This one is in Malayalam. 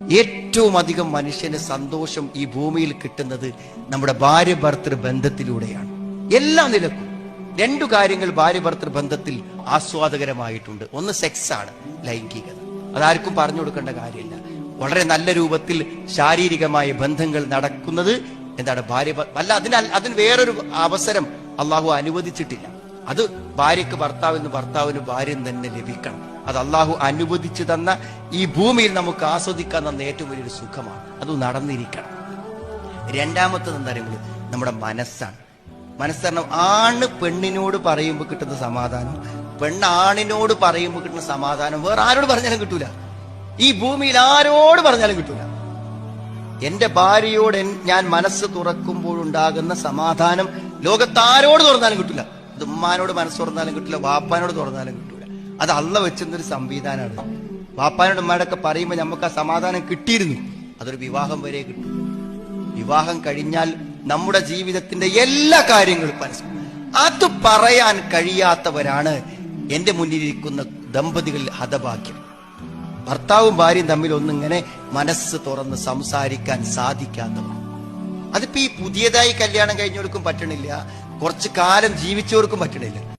ഏറ്റവും അധികം മനുഷ്യന് സന്തോഷം ഈ ഭൂമിയിൽ കിട്ടുന്നത് നമ്മുടെ ഭാര്യ ഭർത്തൃ ബന്ധത്തിലൂടെയാണ്. എല്ലാ നിലക്കും രണ്ടു കാര്യങ്ങൾ ഭാര്യ ഭർത്തൃ ബന്ധത്തിൽ ആസ്വാദകരമായിട്ടുണ്ട്. ഒന്ന് സെക്സ് ആണ്, ലൈംഗികത. അതാർക്കും പറഞ്ഞു കൊടുക്കേണ്ട കാര്യമില്ല. വളരെ നല്ല രൂപത്തിൽ ശാരീരികമായ ബന്ധങ്ങൾ നടക്കുന്നത് എന്താണ് ഭാര്യ അല്ല, അതിന് വേറൊരു അവസരം അള്ളാഹു അനുവദിച്ചിട്ടില്ല. അത് ഭാര്യക്ക് ഭർത്താവിന്, ഭർത്താവിന് ഭാര്യയും തന്നെ ലഭിക്കണം. അത് അള്ളാഹു അനുവദിച്ചു തന്ന ഈ ഭൂമിയിൽ നമുക്ക് ആസ്വദിക്കാൻ തന്ന ഏറ്റവും വലിയൊരു സുഖമാണ്. അത് നടന്നിരിക്കണം. രണ്ടാമത്തത് എന്താ പറയുമ്പോൾ നമ്മുടെ മനസ്സാണ്. മനസ്സറിഞ്ഞ ആണ് പെണ്ണിനോട് പറയുമ്പോൾ കിട്ടുന്ന സമാധാനം, പെണ്ണാണിനോട് പറയുമ്പോൾ കിട്ടുന്ന സമാധാനം വേറെ ആരോട് പറഞ്ഞാലും കിട്ടൂല. ഈ ഭൂമിയിൽ ആരോട് പറഞ്ഞാലും കിട്ടൂല. എന്റെ ഭാര്യയോട് ഞാൻ മനസ്സ് തുറക്കുമ്പോഴുണ്ടാകുന്ന സമാധാനം ലോകത്താരോട് തുറന്നാലും കിട്ടില്ല. അത് ഉമ്മാനോട് മനസ്സ് തുറന്നാലും കിട്ടില്ല, വാപ്പാനോട് തുറന്നാലും കിട്ടൂല. അത് അള്ള വെച്ചൊരു സംവിധാനമാണ്. വാപ്പാനോട് ഉമ്മാനോടൊക്കെ പറയുമ്പോൾ നമുക്ക് ആ സമാധാനം കിട്ടിയിരുന്നു. അതൊരു വിവാഹം വരെ കിട്ടും. വിവാഹം കഴിഞ്ഞാൽ നമ്മുടെ ജീവിതത്തിന്റെ എല്ലാ കാര്യങ്ങളും പരസ്പരം അത് പറയാൻ കഴിയാത്തവരാണ് എന്റെ മുന്നിലിരിക്കുന്ന ദമ്പതികളിൽ ഹതഭാഗ്യം. ഭർത്താവും ഭാര്യയും തമ്മിൽ ഒന്നിങ്ങനെ മനസ്സ് തുറന്ന് സംസാരിക്കാൻ സാധിക്കാത്തവർ. അതിപ്പോ ഈ പുതിയതായി കല്യാണം കഴിഞ്ഞവർക്കും പറ്റണില്ല, കുറച്ചു കാലം ജീവിച്ചവർക്കും പറ്റണില്ല.